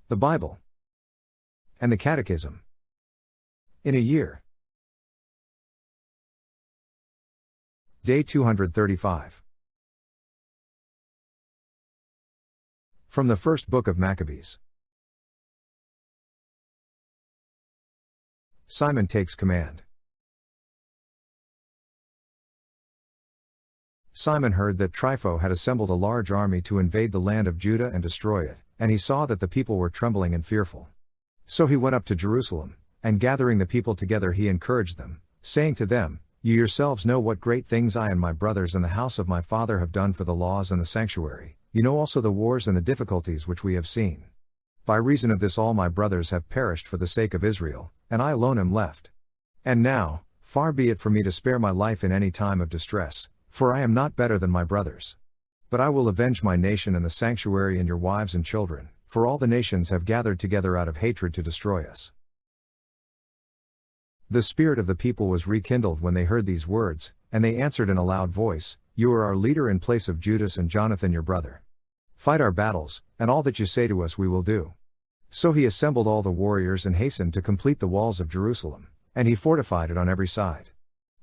the Bible, and the Catechism. In a year. Day 235. From the first book of Maccabees. Simon takes command. Simon heard that Trypho had assembled a large army to invade the land of Judah and destroy it, and he saw that the people were trembling and fearful. So he went up to Jerusalem, and gathering the people together he encouraged them, saying to them, "You yourselves know what great things I and my brothers and the house of my father have done for the laws and the sanctuary. You know also the wars and the difficulties which we have seen. By reason of this all my brothers have perished for the sake of Israel, and I alone am left. And now, far be it from me to spare my life in any time of distress, for I am not better than my brothers. But I will avenge my nation and the sanctuary and your wives and children, for all the nations have gathered together out of hatred to destroy us." The spirit of the people was rekindled when they heard these words, and they answered in a loud voice, "You are our leader in place of Judas and Jonathan your brother. Fight our battles, and all that you say to us we will do." So he assembled all the warriors and hastened to complete the walls of Jerusalem, and he fortified it on every side.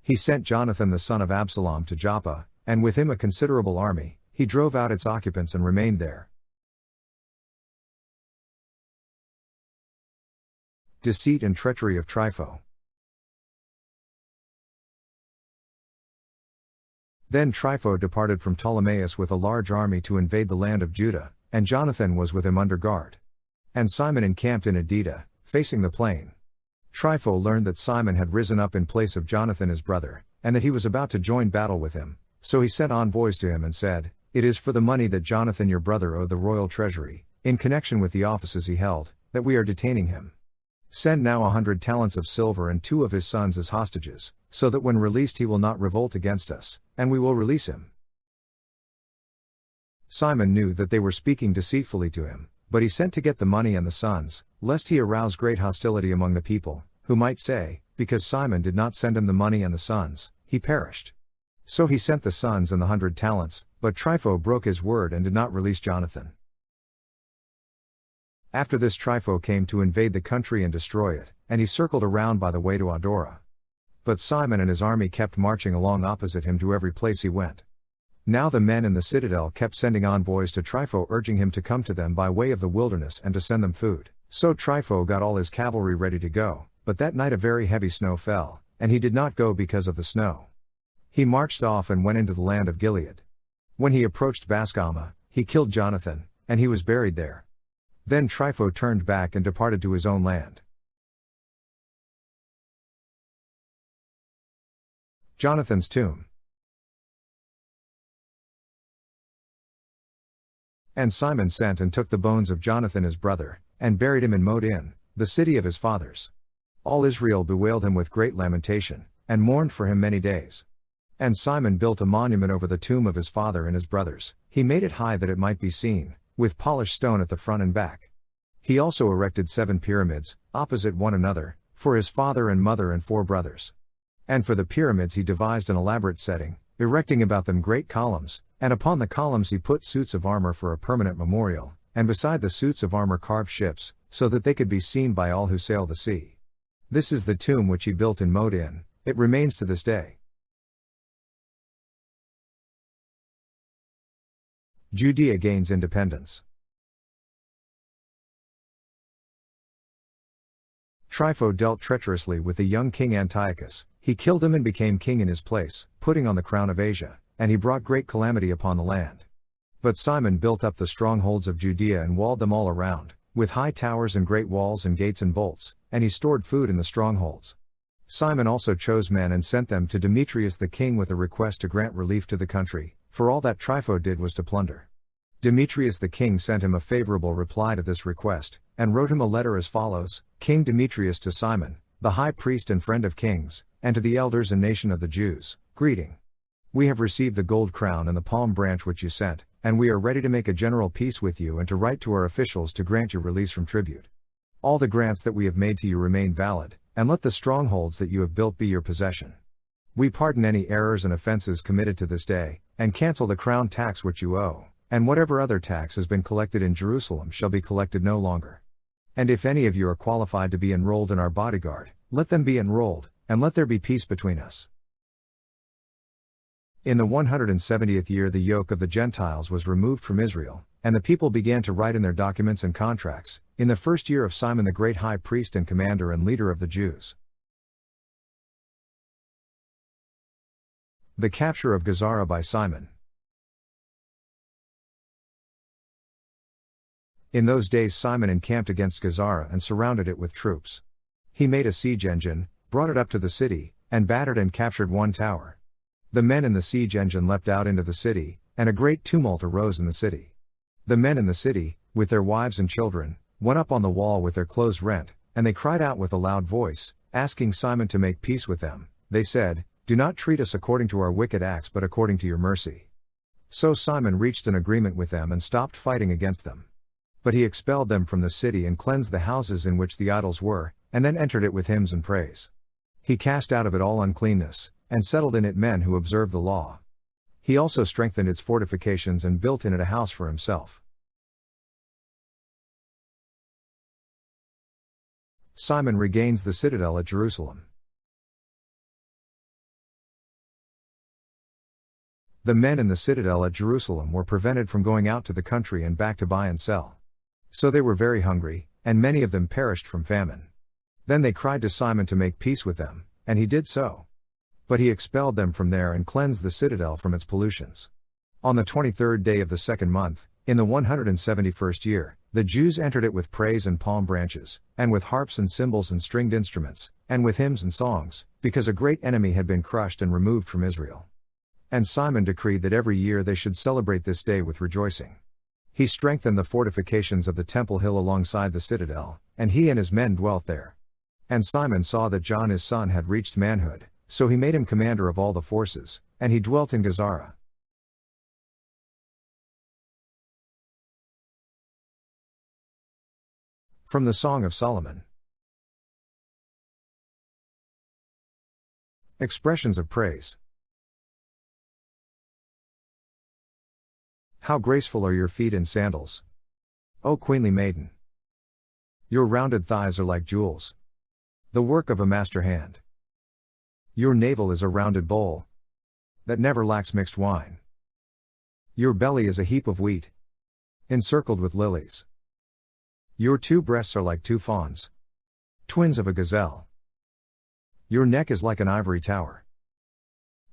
He sent Jonathan the son of Absalom to Joppa, and with him a considerable army. He drove out its occupants and remained there. Deceit and treachery of Trypho. Then Trypho departed from Ptolemais with a large army to invade the land of Judah, and Jonathan was with him under guard. And Simon encamped in Adida, facing the plain. Trypho learned that Simon had risen up in place of Jonathan his brother, and that he was about to join battle with him, so he sent envoys to him and said, "It is for the money that Jonathan your brother owed the royal treasury, in connection with the offices he held, that we are detaining him. Send now 100 talents of silver and 2 of his sons as hostages, so that when released he will not revolt against us, and we will release him." Simon knew that they were speaking deceitfully to him, but he sent to get the money and the sons, lest he arouse great hostility among the people, who might say, "Because Simon did not send him the money and the sons, he perished." So he sent the sons and the 100 talents, but Trypho broke his word and did not release Jonathan. After this Trypho came to invade the country and destroy it, and he circled around by the way to Adora. But Simon and his army kept marching along opposite him to every place he went. Now the men in the citadel kept sending envoys to Trypho urging him to come to them by way of the wilderness and to send them food. So Trypho got all his cavalry ready to go, but that night a very heavy snow fell, and he did not go because of the snow. He marched off and went into the land of Gilead. When he approached Bascama, he killed Jonathan, and he was buried there. Then Trypho turned back and departed to his own land. Jonathan's tomb. And Simon sent and took the bones of Jonathan his brother, and buried him in Modin, the city of his fathers. All Israel bewailed him with great lamentation, and mourned for him many days. And Simon built a monument over the tomb of his father and his brothers. He made it high that it might be seen, with polished stone at the front and back. He also erected 7 pyramids, opposite one another, for his father and mother and 4 brothers. And for the pyramids he devised an elaborate setting, erecting about them great columns, and upon the columns he put suits of armor for a permanent memorial, and beside the suits of armor carved ships, so that they could be seen by all who sail the sea. This is the tomb which he built in Modin. It remains to this day. Judea gains independence. Trypho dealt treacherously with the young king Antiochus. He killed him and became king in his place, putting on the crown of Asia, and he brought great calamity upon the land. But Simon built up the strongholds of Judea and walled them all around, with high towers and great walls and gates and bolts, and he stored food in the strongholds. Simon also chose men and sent them to Demetrius the king with a request to grant relief to the country, for all that Trypho did was to plunder. Demetrius the king sent him a favorable reply to this request, and wrote him a letter as follows: King Demetrius to Simon, the high priest and friend of kings, and to the elders and nation of the Jews, greeting. We have received the gold crown and the palm branch which you sent, and we are ready to make a general peace with you and to write to our officials to grant you release from tribute. All the grants that we have made to you remain valid, and let the strongholds that you have built be your possession. We pardon any errors and offenses committed to this day, and cancel the crown tax which you owe, and whatever other tax has been collected in Jerusalem shall be collected no longer. And if any of you are qualified to be enrolled in our bodyguard, let them be enrolled, and let there be peace between us. In the 170th year the yoke of the Gentiles was removed from Israel, and the people began to write in their documents and contracts, in the first year of Simon the great high priest and commander and leader of the Jews. The capture of Gazara by Simon. In those days Simon encamped against Gazara and surrounded it with troops. He made a siege engine, brought it up to the city, and battered and captured one tower. The men in the siege engine leapt out into the city, and a great tumult arose in the city. The men in the city, with their wives and children, went up on the wall with their clothes rent, and they cried out with a loud voice, asking Simon to make peace with them. They said, "Do not treat us according to our wicked acts but according to your mercy." So Simon reached an agreement with them and stopped fighting against them. But he expelled them from the city and cleansed the houses in which the idols were, and then entered it with hymns and praise. He cast out of it all uncleanness, and settled in it men who observed the law. He also strengthened its fortifications and built in it a house for himself. Simon regains the citadel at Jerusalem. The men in the citadel at Jerusalem were prevented from going out to the country and back to buy and sell. So they were very hungry, and many of them perished from famine. Then they cried to Simon to make peace with them, and he did so. But he expelled them from there and cleansed the citadel from its pollutions. On the 23rd day of the second month, in the 171st year, the Jews entered it with praise and palm branches, and with harps and cymbals and stringed instruments, and with hymns and songs, because a great enemy had been crushed and removed from Israel. And Simon decreed that every year they should celebrate this day with rejoicing. He strengthened the fortifications of the temple hill alongside the citadel, and he and his men dwelt there. And Simon saw that John his son had reached manhood, so he made him commander of all the forces, and he dwelt in Gazara. From the Song of Solomon. Expressions of praise. How graceful are your feet in sandals, O queenly maiden! Your rounded thighs are like jewels, the work of a master hand. Your navel is a rounded bowl that never lacks mixed wine. Your belly is a heap of wheat, encircled with lilies. Your two breasts are like two fawns, twins of a gazelle. Your neck is like an ivory tower.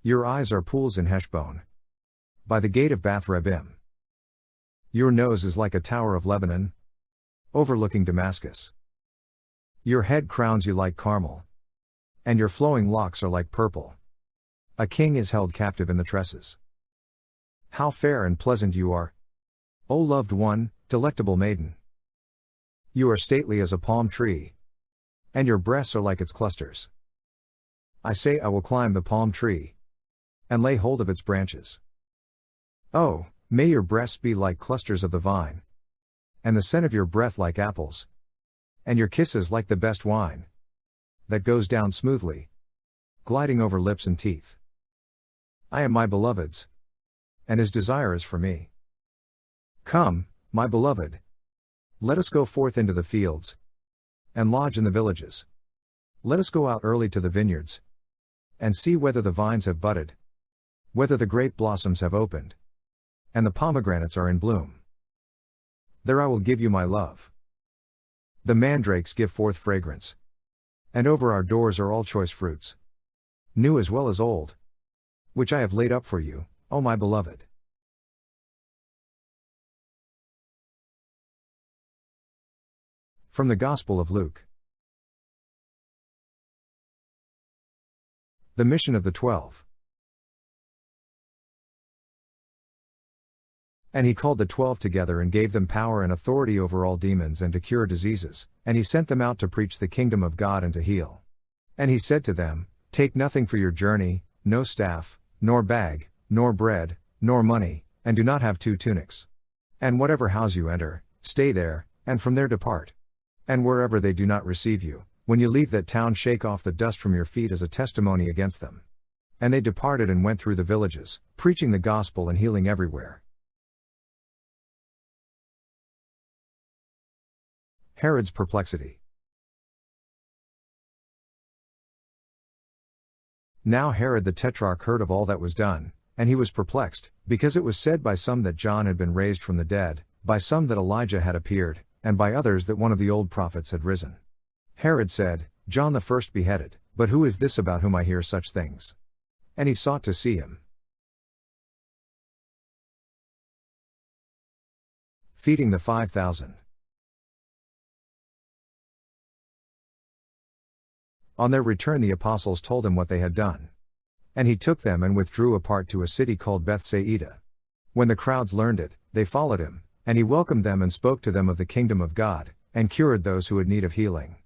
Your eyes are pools in Heshbon, by the gate of Bath Rabbim. Your nose is like a tower of Lebanon, overlooking Damascus. Your head crowns you like Carmel, and your flowing locks are like purple. A king is held captive in the tresses. How fair and pleasant you are, O loved one, delectable maiden! You are stately as a palm tree, and your breasts are like its clusters. I say I will climb the palm tree, and lay hold of its branches. Oh, may your breasts be like clusters of the vine, and the scent of your breath like apples, and your kisses like the best wine, that goes down smoothly, gliding over lips and teeth. I am my beloved's, and his desire is for me. Come, my beloved, let us go forth into the fields, and lodge in the villages. Let us go out early to the vineyards, and see whether the vines have budded, whether the grape blossoms have opened, and the pomegranates are in bloom. There I will give you my love. The mandrakes give forth fragrance, and over our doors are all choice fruits, new as well as old, which I have laid up for you, O my beloved. From the Gospel of Luke. The mission of the 12. And he called the 12 together and gave them power and authority over all demons and to cure diseases, and he sent them out to preach the kingdom of God and to heal. And he said to them, Take nothing for your journey, no staff, nor bag, nor bread, nor money, and do not have 2 tunics. And whatever house you enter, stay there, and from there depart. And wherever they do not receive you, when you leave that town shake off the dust from your feet as a testimony against them. And they departed and went through the villages, preaching the gospel and healing everywhere. Herod's perplexity. Now Herod the Tetrarch heard of all that was done, and he was perplexed, because it was said by some that John had been raised from the dead, by some that Elijah had appeared, and by others that one of the old prophets had risen. Herod said, John the first beheaded, but who is this about whom I hear such things? And he sought to see him. Feeding the 5,000. On their return the apostles told him what they had done. And he took them and withdrew apart to a city called Bethsaida. When the crowds learned it, they followed him, and he welcomed them and spoke to them of the kingdom of God, and cured those who had need of healing.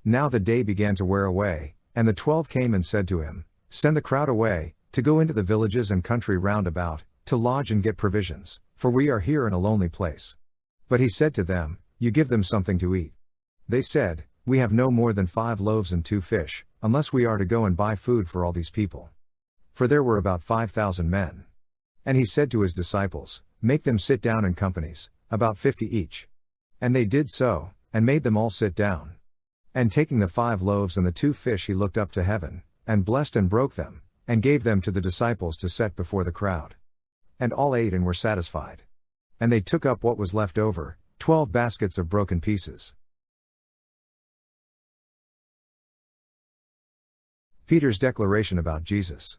Now the day began to wear away, and the 12 came and said to him, Send the crowd away, to go into the villages and country round about, to lodge and get provisions, for we are here in a lonely place. But he said to them, You give them something to eat. They said, We have no more than 5 loaves and 2 fish, unless we are to go and buy food for all these people. For there were about 5,000 men. And he said to his disciples, Make them sit down in companies, about 50 each. And they did so, and made them all sit down. And taking the 5 loaves and the 2 fish he looked up to heaven, and blessed and broke them, and gave them to the disciples to set before the crowd. And all ate and were satisfied. And they took up what was left over, 12 baskets of broken pieces. Peter's declaration about Jesus.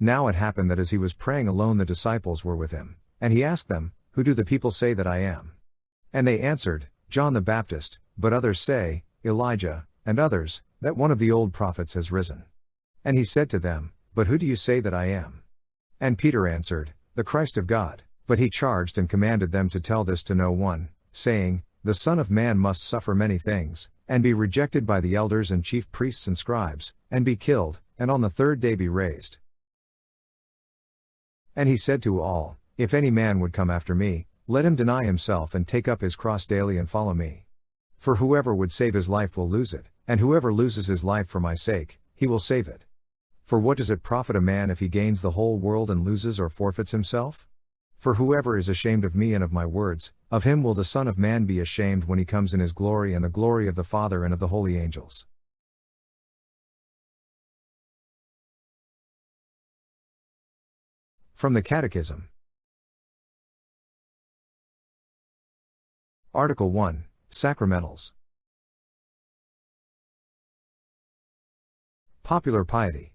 Now it happened that as he was praying alone the disciples were with him, and he asked them, Who do the people say that I am? And they answered, John the Baptist, but others say, Elijah, and others, that one of the old prophets has risen. And he said to them, But who do you say that I am? And Peter answered, The Christ of God. But he charged and commanded them to tell this to no one, saying, The Son of Man must suffer many things, and be rejected by the elders and chief priests and scribes, and be killed, and on the 3rd day be raised. And he said to all, If any man would come after me, let him deny himself and take up his cross daily and follow me. For whoever would save his life will lose it, and whoever loses his life for my sake, he will save it. For what does it profit a man if he gains the whole world and loses or forfeits himself? For whoever is ashamed of me and of my words, of him will the Son of Man be ashamed when he comes in his glory and the glory of the Father and of the holy angels. From the Catechism. Article 1, Sacramentals. Popular piety.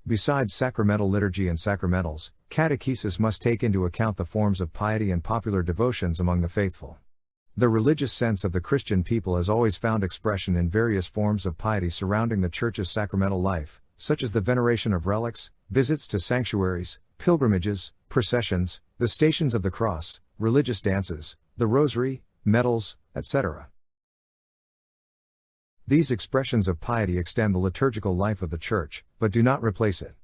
Besides sacramental liturgy and sacramentals, catechesis must take into account the forms of piety and popular devotions among the faithful. The religious sense of the Christian people has always found expression in various forms of piety surrounding the Church's sacramental life, such as the veneration of relics, visits to sanctuaries, pilgrimages, processions, the Stations of the Cross, religious dances, the Rosary, medals, etc. These expressions of piety extend the liturgical life of the Church, but do not replace it.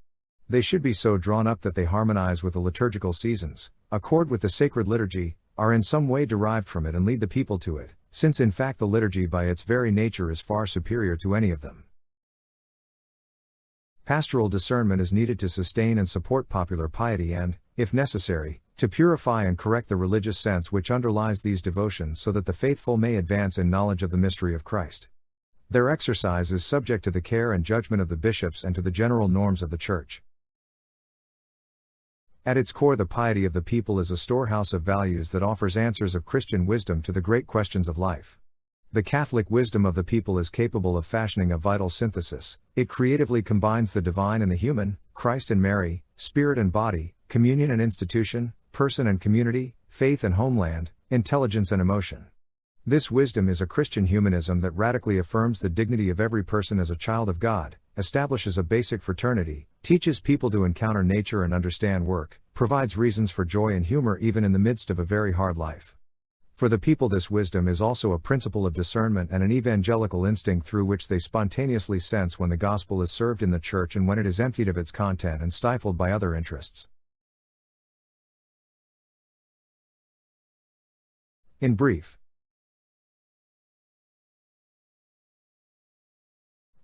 They should be so drawn up that they harmonize with the liturgical seasons, accord with the sacred liturgy, are in some way derived from it and lead the people to it, since in fact the liturgy by its very nature is far superior to any of them. Pastoral discernment is needed to sustain and support popular piety and, if necessary, to purify and correct the religious sense which underlies these devotions so that the faithful may advance in knowledge of the mystery of Christ. Their exercise is subject to the care and judgment of the bishops and to the general norms of the Church. At its core, the piety of the people is a storehouse of values that offers answers of Christian wisdom to the great questions of life. The Catholic wisdom of the people is capable of fashioning a vital synthesis. It creatively combines the divine and the human, Christ and Mary, spirit and body, communion and institution, person and community, faith and homeland, intelligence and emotion. This wisdom is a Christian humanism that radically affirms the dignity of every person as a child of God, establishes a basic fraternity, teaches people to encounter nature and understand work, provides reasons for joy and humor even in the midst of a very hard life. For the people, this wisdom is also a principle of discernment and an evangelical instinct through which they spontaneously sense when the gospel is served in the Church and when it is emptied of its content and stifled by other interests. In brief,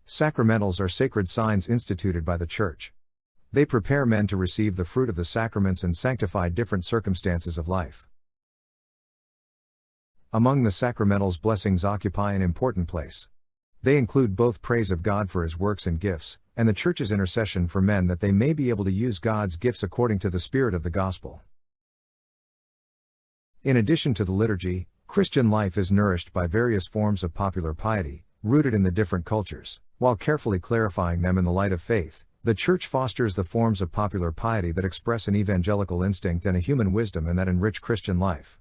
sacramentals are sacred signs instituted by the Church. They prepare men to receive the fruit of the sacraments and sanctify different circumstances of life. Among the sacramentals, blessings occupy an important place. They include both praise of God for His works and gifts, and the Church's intercession for men that they may be able to use God's gifts according to the spirit of the gospel. In addition to the liturgy, Christian life is nourished by various forms of popular piety, rooted in the different cultures. While carefully clarifying them in the light of faith, the Church fosters the forms of popular piety that express an evangelical instinct and a human wisdom and that enrich Christian life.